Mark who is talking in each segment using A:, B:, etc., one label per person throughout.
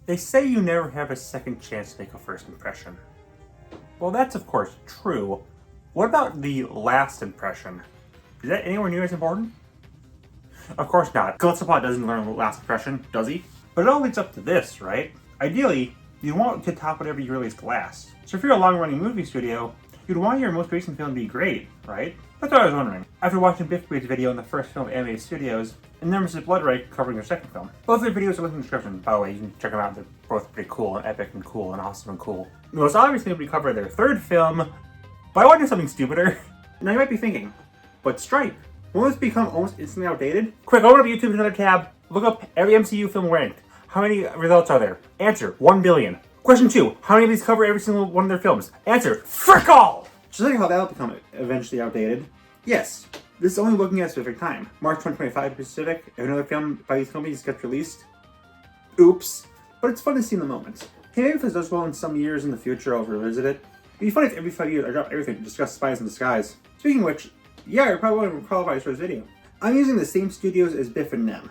A: They say you never have a second chance to make a first impression. Well, that's of course true. What about the last impression? Is that anywhere near as important? Of course not. Gillespie doesn't learn the last impression, does he? But it all leads up to this, right? Ideally, you want to top whatever you release last. So if you're a long-running movie studio, you'd want your most recent film to be great, right? That's what I was wondering. After watching Biff Breed's video on the first film of Animated Studios, and then Mrs. Bloodright covering their second film. Both their videos are linked in the description, by the way, you can check them out, they're both pretty cool and epic and cool and awesome and cool. The most obvious thing would be cover their third film, but I want to do something stupider. Now you might be thinking, but Stripe, won't this become almost instantly outdated? Quick, open up YouTube to another tab, look up every MCU film ranked. How many results are there? Answer, 1 billion. Question 2, how many of these cover every single one of their films? Answer, frick all! Just like how that'll become eventually outdated. Yes, this is only looking at a specific time. March 2025 Pacific, if another film by these companies gets released. Oops. But it's fun to see in the moment. Hey, maybe if this does well in some years in the future, I'll revisit it. It'd be fun if every 5 years I drop everything to discuss Spies in Disguise. Speaking of which, yeah, you're probably wondering what qualifies for this video. I'm using the same studios as Biff and Nem.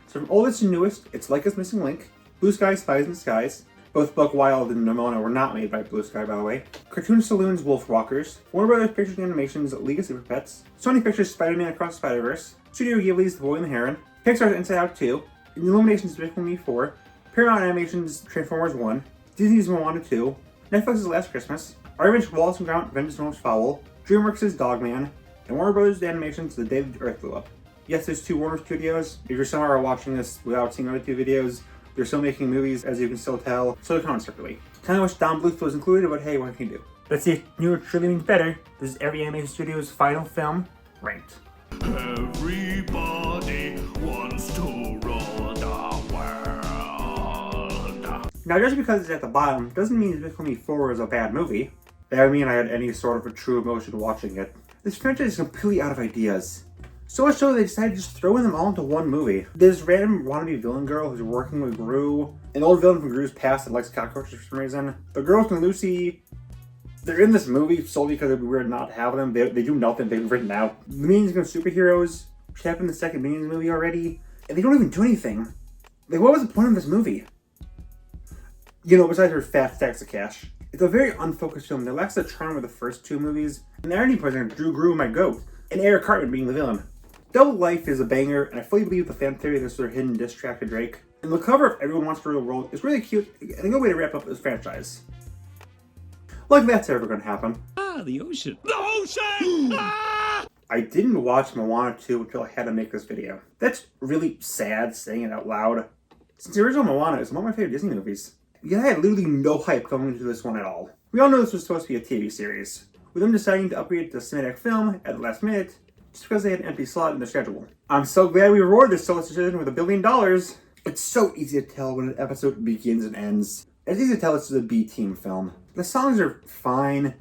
A: So from oldest to newest, it's Leica's Missing Link, Blue Sky, Spies in Disguise. Both Buck Wild and Nimona were not made by Blue Sky, by the way. Cartoon Saloon's Wolfwalkers, Warner Brothers Pictures and Animation's League of Super Pets, Sony Pictures' Spider-Man Across the Spider-Verse, Studio Ghibli's The Boy and the Heron, Pixar's Inside Out 2, Illumination's Despicable Me 4, Paramount Animation's Transformers 1, Disney's Moana 2, Netflix's Last Christmas, Arvin's Wallace and Gromit: Vengeance Most Foul, DreamWorks' Dogman, and Warner Brothers Animation's The Day the Earth Blew Up. Yes, there's 2 Warner Studios. If you're somehow watching this without seeing other 2 videos, they're still making movies, as you can still tell, so they're coming separately. Kinda wish Don Bluth was included, but hey, what can you do? Let's see if newer truly means better. This is every animation studio's final film, ranked.
B: Everybody wants to rule the world.
A: Now, just because it's at the bottom doesn't mean Despicable Me 4 is a bad movie. That would mean I had any sort of a true emotion watching it. This franchise is completely out of ideas. So much so they decided to just throw them all into one movie. There's random wannabe villain girl who's working with Gru, an old villain from Gru's past that likes cockroaches for some reason. The girls and Lucy, they're in this movie solely because it'd be weird not to have them. They do nothing, they've written out. The Minions Against Superheroes, which happened in the second Minions movie already, and they don't even do anything. Like, what was the point of this movie? You know, besides their fat stacks of cash. It's a very unfocused film that lacks the charm of the first 2 movies, and the irony president Drew Gru, my goat, and Eric Cartman being the villain. Double Life is a banger, and I fully believe the fan theory this is their hidden diss track to Drake. And the cover of Everyone Wants to Rule the World is really cute, and a good way to wrap up this franchise. Like that's ever gonna happen.
B: Ah, the ocean. The ocean!
A: I didn't watch Moana 2 until I had to make this video. That's really sad saying it out loud, since the original Moana is one of my favorite Disney movies. Yet I had literally no hype coming into this one at all. We all know this was supposed to be a TV series, with them deciding to upgrade it to a cinematic film at the last minute, just because they had an empty slot in their schedule. I'm so glad we rewarded this select decision with $1 billion. It's so easy to tell when an episode begins and ends. It's easy to tell this is a B-team film. The songs are fine.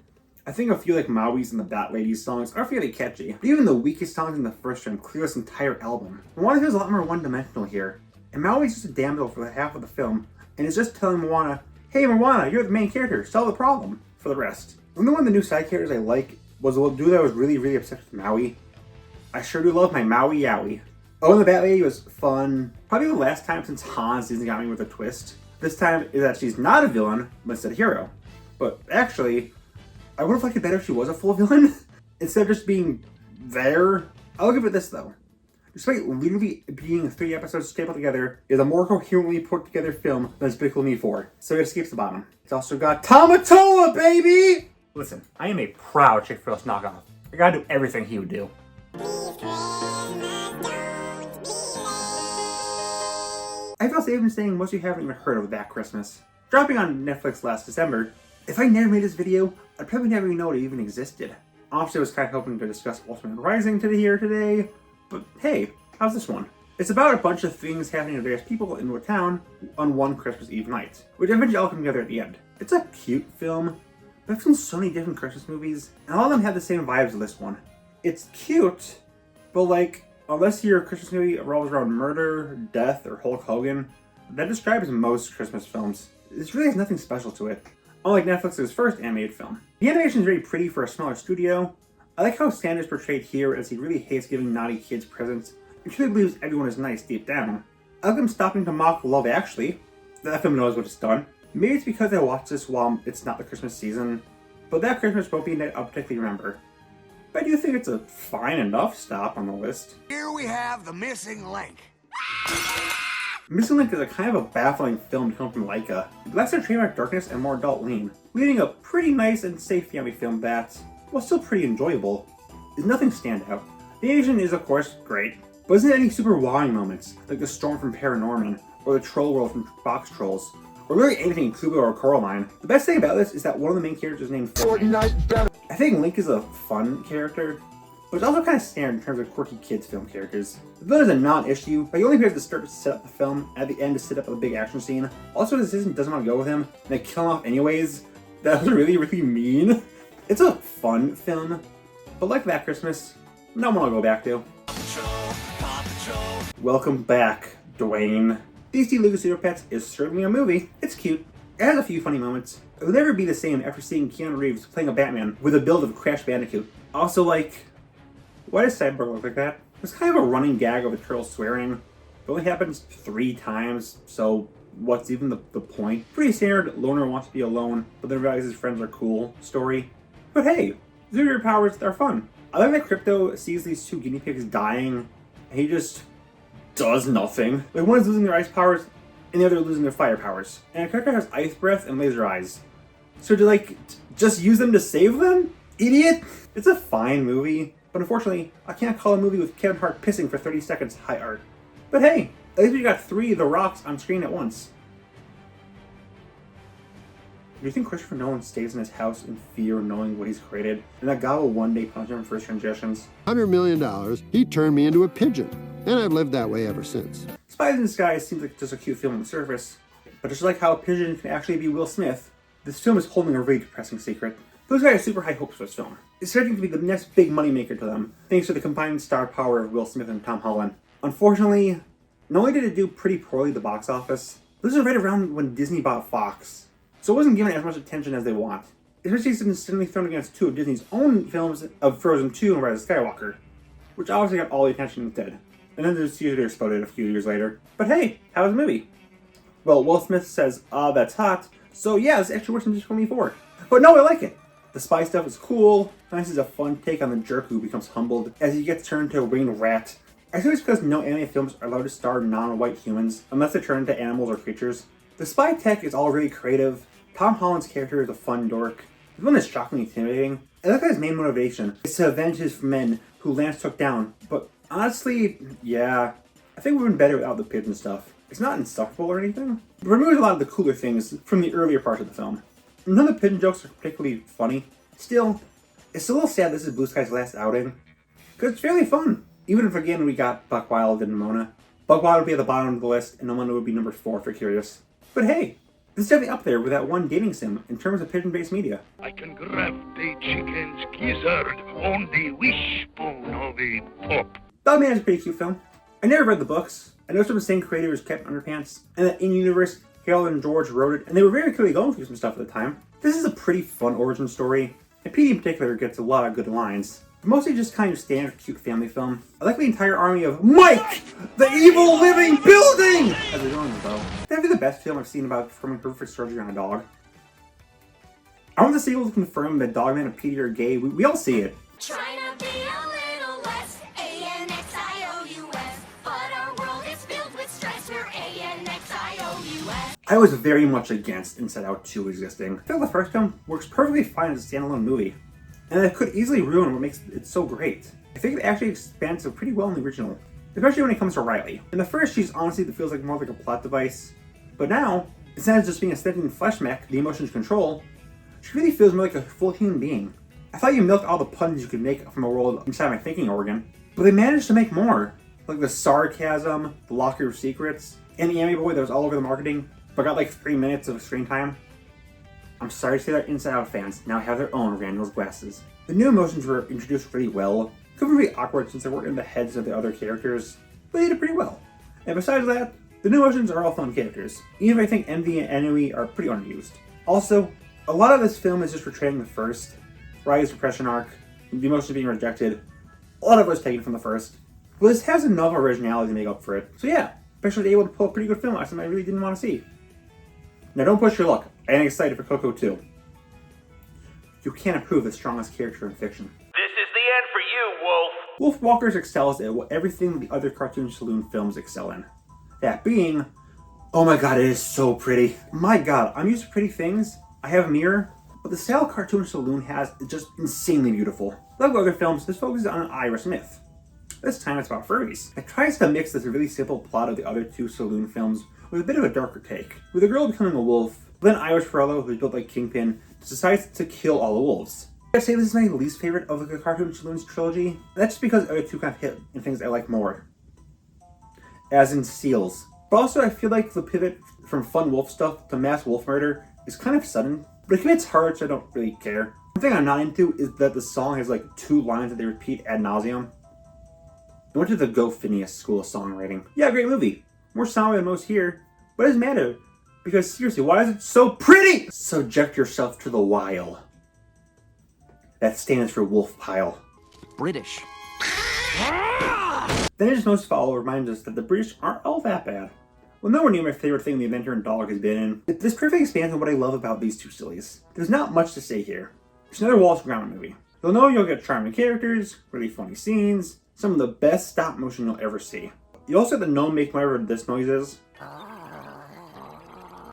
A: I think a few like Maui's and the Bat Ladies songs are fairly catchy. But even the weakest songs in the first film clear this entire album. Moana feels a lot more one-dimensional here. And Maui's just a damsel for the half of the film, and it's just telling Moana, hey Moana, you're the main character, solve the problem, for the rest. One of the new side characters I like was a little dude that was really obsessed with Maui. I sure do love my Maui Yowie. Oh, and the Bat Lady was fun. Probably the last time since Hans Disney got me with a twist. This time is that she's not a villain, but instead a hero. But actually, I would have liked it better if she was a full villain, instead of just being there. I'll give it this though. Despite literally being 3 episodes stapled together, is a more coherently put together film than Despicable Me 4, so it escapes the bottom. It's also got Tamatoa, baby! Listen, I am a proud Chick-fil-A knockoff. I gotta do everything he would do. I feel safe in saying most of you haven't even heard of That Christmas. Dropping on Netflix last December, if I never made this video, I'd probably never even know it even existed. Obviously, I was kind of hoping to discuss Ultimate Rising today, but hey, how's this one? It's about a bunch of things happening to various people in a town on one Christmas Eve night, which eventually all come together at the end. It's a cute film, but I've seen so many different Christmas movies, and all of them have the same vibes as this one. It's cute, but like, unless your Christmas movie revolves around murder, death, or Hulk Hogan, that describes most Christmas films. This really has nothing special to it, unlike Netflix's first animated film. The animation is very pretty for a smaller studio. I like how Santa's portrayed here as he really hates giving naughty kids presents and truly believes everyone is nice deep down. I like them stopping to mock Love Actually. that film knows what it's done. Maybe it's because I watched this while it's not the Christmas season, but that Christmas won't be a night I'll particularly remember. But I do think it's a fine enough stop on the list.
C: Here we have The Missing Link.
A: Missing Link is a kind of a baffling film to come from Laika. Less a trademark darkness and more adult lean, leading a pretty nice and safe family film that, while still pretty enjoyable, is nothing standout. The animation is of course great, but isn't any super wowing moments, like the storm from Paranorman, or the troll world from Box Trolls, or really anything in Kubo or Coraline. The best thing about this is that one of the main characters is named Fortnite. I think Link is a fun character, but it's also kind of standard in terms of quirky kids film characters. The villain is a non-issue, but he only appears at the start to set up the film, and at the end to set up a big action scene. Also, his assistant doesn't want to go with him, and they kill him off anyways. That was really, really mean. It's a fun film, but like that Christmas, not one I'll go back to. Welcome back, Dwayne. DC Lego Super Pets is certainly a movie. It's cute. It has a few funny moments. It will never be the same after seeing Keanu Reeves playing a Batman with a build of Crash Bandicoot. Also, like, why does Cyborg look like that? There's kind of a running gag of the turtle swearing. It only happens 3 times, so what's even the point? Pretty standard loner wants to be alone, but then realizes his friends are cool story. But hey, zero powers are fun. I like that Crypto sees these 2 guinea pigs dying, and he just does nothing. Like, one is losing their ice powers, and the other losing their fire powers. And a character has ice breath and laser eyes. So to like, just use them to save them? Idiot! It's a fine movie, but unfortunately, I can't call a movie with Kevin Hart pissing for 30 seconds high art. But hey, at least we got 3 of the Rocks on screen at once. Do you think Christopher Nolan stays in his house in fear of knowing what he's created, and that God will one day punish him for his transgressions?
D: $100 million, he turned me into a pigeon, and I've lived that way ever since.
A: Spies in Disguise seems like just a cute film on the surface, but just like how a pigeon can actually be Will Smith, this film is holding a really depressing secret. Those guys have super high hopes for this film. It's starting to be the next big moneymaker to them, thanks to the combined star power of Will Smith and Tom Holland. Unfortunately, not only did it do pretty poorly at the box office, this was right around when Disney bought Fox, so it wasn't given as much attention as they want. Especially since it's suddenly thrown against 2 of Disney's own films of Frozen 2 and Rise of Skywalker, which obviously got all the attention instead. And then the studio exploded a few years later. But hey, how was the movie? Well, Will Smith says, that's hot, so yeah, this actually works in District 24. But no, I like it. The spy stuff is cool. This is a fun take on the jerk who becomes humbled as he gets turned to a winged rat. I think it's because no anime films are allowed to star non-white humans unless they turn into animals or creatures. The spy tech is all really creative. Tom Holland's character is a fun dork. The one is shockingly intimidating. I like that his main motivation is to avenge his men who Lance took down, but honestly, yeah, I think we've been better without the pigeon stuff. It's not insufferable or anything, but removes a lot of the cooler things from the earlier parts of the film. None of the pigeon jokes are particularly funny. Still, it's a little sad this is Blue Sky's last outing, because it's fairly fun. Even if again we got Buck Wild and Nimona. Buck Wild would be at the bottom of the list, and Nimona would be number 4 if you're curious. But hey, this is definitely up there with that one dating sim in terms of pigeon-based media.
B: I can grab the chicken's gizzard on the wishbone of a pup.
A: Dogman is a pretty cute film. I never read the books. I know some of the same creators kept Underpants, and that in-universe, Harold and George wrote it, and they were very clearly going through some stuff at the time. This is a pretty fun origin story, and Petey in particular gets a lot of good lines. But mostly just kind of standard cute family film. I like the entire army of Mike, the evil living building! As they're going though. That'd be the best film I've seen about performing perfect surgery on a dog. I want the sequel to confirm that Dogman and Petey are gay. We all see it.
E: Trying to be a little less ANXIOUS, but our world is filled with stress. We're ANXIOUS.
A: I was very much against Inside Out 2 existing. I feel the first film works perfectly fine as a standalone movie, and it could easily ruin what makes it so great. I think it actually expands it pretty well in the original, especially when it comes to Riley. In the first, she's honestly feels like more like a plot device, but now, instead of just being a sentient flesh mech, the emotions control, she really feels more like a full human being. I thought you milked all the puns you could make from a world inside my thinking organ, but they managed to make more. Like the sarcasm, the locker of secrets, and the anime boy that was all over the marketing, but got like 3 minutes of screen time. I'm sorry to say that Inside Out fans now have their own Randall's glasses. The new emotions were introduced really well. Could be really awkward since they weren't in the heads of the other characters, but they did pretty well. And besides that, the new emotions are all fun characters, even if I think Envy and Ennui are pretty underused. Also, a lot of this film is just portraying the first, Riley's depression arc, the emotions being rejected. A lot of it was taken from the first. But this has enough originality to make up for it. So yeah, especially able to pull a pretty good film out of something I really didn't want to see. Now don't push your luck. I am excited for Coco 2. You can't approve the strongest character in fiction.
F: This is the end for you, Wolf.
A: Wolf Walkers excels at everything the other Cartoon Saloon films excel in. That being, oh my god, it is so pretty. My god, I'm used to pretty things. I have a mirror, but the style Cartoon Saloon has is just insanely beautiful. Like other films, this focuses on Ira Smith. This time it's about furries. It tries to mix this really simple plot of the other two Saloon films with a bit of a darker take, with a girl becoming a wolf, then Irish Ferrello, who's built like Kingpin, decides to kill all the wolves. I'd say this is my least favorite of the Cartoon Saloon's trilogy. That's just because the other two kind of hit in things I like more. As in seals. But also I feel like the pivot from fun wolf stuff to mass wolf murder is kind of sudden, but it hits hard so I don't really care. One thing I'm not into is that the song has like 2 lines that they repeat ad nauseum. I went to the Go Phineas School of Songwriting. Yeah, great movie. More somber than most here, but it doesn't matter. Because seriously, why is it so pretty? Subject yourself to the wile. That stands for wolf pile.
C: British.
A: Then his most follow reminds us that the British aren't all that bad. Well, nowhere near my favorite thing the inventor and dog has been in. This perfectly expands on what I love about these two sillies. There's not much to say here. It's another Wallace and Gromit movie. You'll know you'll get charming characters, really funny scenes, some of the best stop motion you'll ever see. You also have the gnome make whatever this noise is.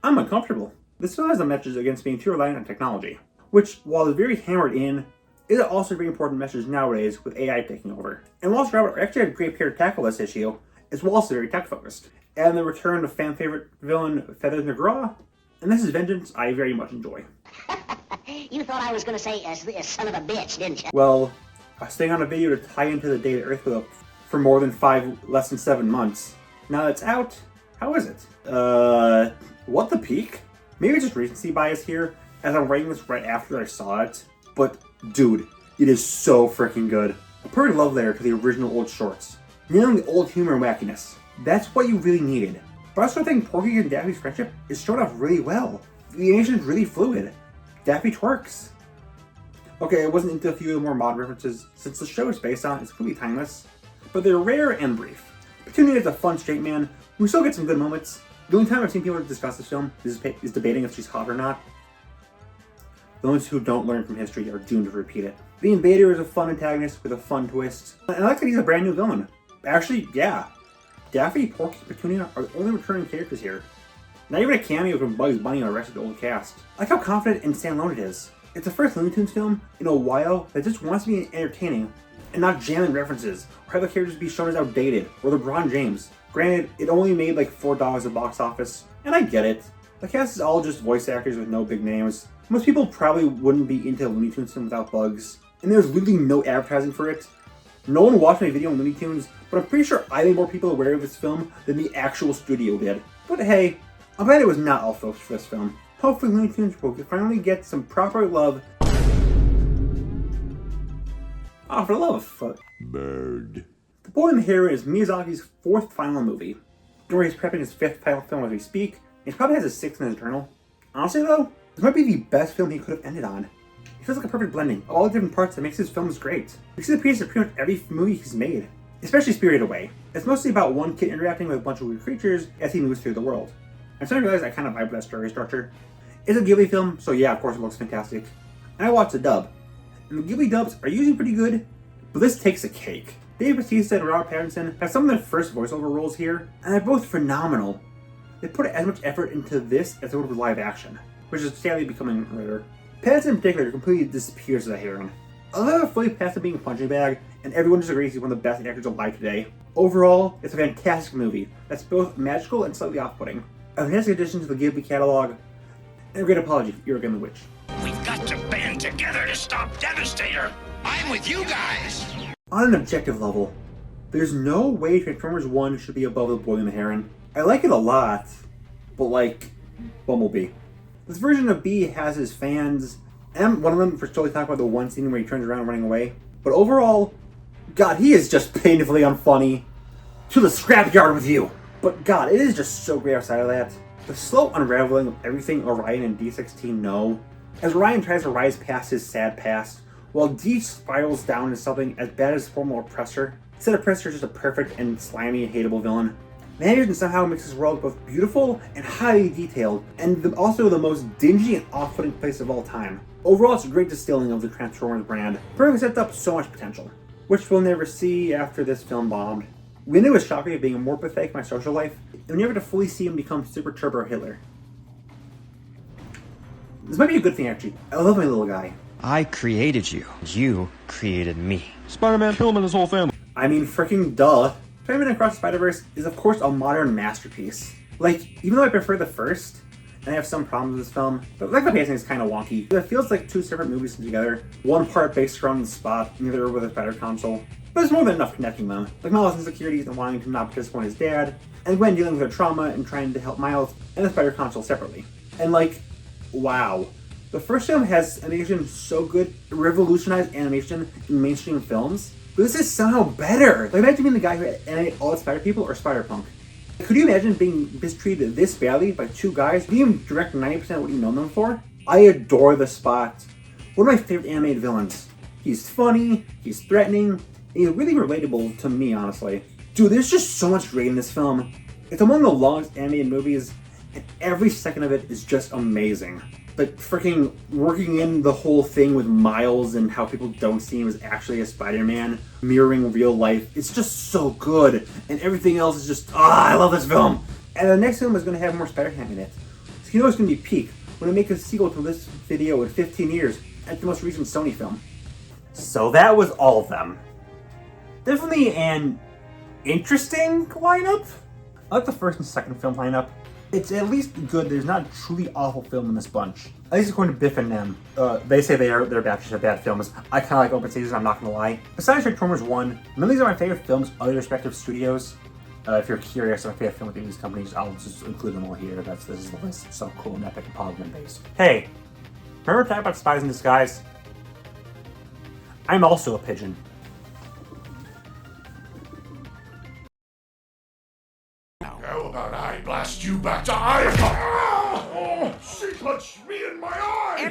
A: I'm uncomfortable. This film has a message against being too reliant on technology, which, while it's very hammered in, is also a very important message nowadays with AI taking over. And Wallace and Gromit actually had great pair to tackle this issue, as Wallace is very tech-focused. And the return of fan-favorite villain Feathers McGraw, and this is vengeance I very much enjoy.
G: You thought I was gonna say, son of a bitch, didn't you?
A: Well, I was staying on a video to tie into the day the Earth was up for more than less than 7 months. Now that it's out, how is it? What the peak? Maybe it's just recency bias here, as I'm writing this right after I saw it. But, dude, it is so freaking good. A perfect love letter to the original old shorts. Nailing the old humor and wackiness. That's what you really needed. But I also think Porky and Daffy's friendship is shown off really well. The animation is really fluid. Daffy twerks. Okay, I wasn't into a few of the more modern references, since the show is based on it's completely timeless, but they're rare and brief. Petunia is a fun straight man, who still gets some good moments. The only time I've seen people discuss this film is debating if she's hot or not. The ones who don't learn from history are doomed to repeat it. The Invader is a fun antagonist with a fun twist, and I like that he's a brand new villain. Actually, yeah. Daffy, Porky, and Petunia are the only returning characters here. Not even a cameo from Bugs Bunny or the rest of the old cast. I like how confident and standalone it is. It's the first Looney Tunes film in a while that just wants to be entertaining and not jamming references or have the characters be shown as outdated or LeBron James. Granted, it only made like $4 at the box office, and I get it. The cast is all just voice actors with no big names. Most people probably wouldn't be into a Looney Tunes film without Bugs, and there's literally no advertising for it. No one watched my video on Looney Tunes, but I'm pretty sure I made more people aware of this film than the actual studio did. But hey, I'm glad it was not all folks for this film. Hopefully Looney Tunes will finally get some proper love. Oh, for the love of fuck.
D: Bird.
A: The Boy and the Heron is Miyazaki's 4th final movie. Dory is prepping his 5th final film as we speak, and he probably has his 6th in his journal. Honestly though, this might be the best film he could have ended on. It feels like a perfect blending of all the different parts that makes his films great. We see the pieces of pretty much every movie he's made, especially Spirited Away. It's mostly about one kid interacting with a bunch of weird creatures as he moves through the world. I'm starting to realize I kind of vibe with that story structure. It's a Ghibli film, so yeah, of course it looks fantastic. And I watched the dub. And the Ghibli dubs are usually pretty good, but this takes a cake. Dave Bautista and Robert Pattinson have some of their first voiceover roles here, and they're both phenomenal. They put as much effort into this as they would with live action, which is sadly becoming rare. Pattinson in particular completely disappears as a heron. I'll have a fully past being a punching bag, and everyone disagrees he's one of the best actors alive today. Overall, it's a fantastic movie that's both magical and slightly off-putting. A fantastic addition to the Ghibli catalog, and a great apology for Irregular the Witch.
B: We've got to band together to stop Devastator. I'm with you guys.
A: On an objective level, there's no way Transformers 1 should be above The Boy and the Heron. I like it a lot, but like Bumblebee. This version of B has his fans, and one of them for totally talking about the one scene where he turns around running away. But overall, God, he is just painfully unfunny. To the scrapyard with you! But God, it is just so great outside of that. The slow unraveling of everything Orion and D16 know, as Orion tries to rise past his sad past, while D spirals down into something as bad as former Oppressor. Instead, Oppressor is just a perfect and slimy and hateable villain. The animation somehow makes this world both beautiful and highly detailed, and also the most dingy and off-putting place of all time. Overall, it's a great distilling of the Transformers brand, proving sets up so much potential, which we'll never see after this film bombed. We knew it was shocking being more pathetic in my social life, and we never to fully see him become Super Turbo Hitler. This might be a good thing, actually. I love my little guy.
H: I created you. You created me.
I: Spider-Man killed him and his whole family.
A: I mean, freaking duh. Spider-Man Across the Spider-Verse is of course a modern masterpiece. Like, even though I prefer the first, and I have some problems with this film, but like the pacing is kind of wonky. It feels like two separate movies together, one part based around the spot, and the other with a better console. But there's more than enough connecting them. Like Miles' insecurities and wanting to not disappoint his dad, and Gwen dealing with her trauma and trying to help Miles and the Spider console separately. And like, wow. The first film has animation so good, it revolutionized animation in mainstream films. But this is somehow better. Like, imagine being the guy who animated all the Spider People or Spider-Punk. Could you imagine being mistreated this badly by two guys who even direct 90% of what you know them for? I adore the Spot. One of my favorite animated villains. He's funny, he's threatening, and he's really relatable to me, honestly. Dude, there's just so much great in this film. It's among the longest animated movies, and every second of it is just amazing. Like, freaking working in the whole thing with Miles and how people don't see him as actually a Spider-Man, mirroring real life. It's just so good. And everything else is just, I love this film. And the next film is going to have more Spider-Man in it. So you know it's going to be peak when they make a sequel to this video in 15 years at the most recent Sony film. So that was all of them. Definitely an interesting lineup. I like the first and second film lineup. It's at least good. There's not a truly awful film in this bunch. At least according to Biff and Nem. They say they're bad films. I kind of like Open Season, I'm not going to lie. Besides Transformers 1, none of these are my favorite films of their respective studios. If you're curious about my favorite film with these companies, I'll just include them all here. This is the list. It's so cool and epic and polygon based. Hey, remember talking about Spies in Disguise? I'm also a pigeon.
J: How about I blast you back to Iowa? Oh, she touched me in my eye!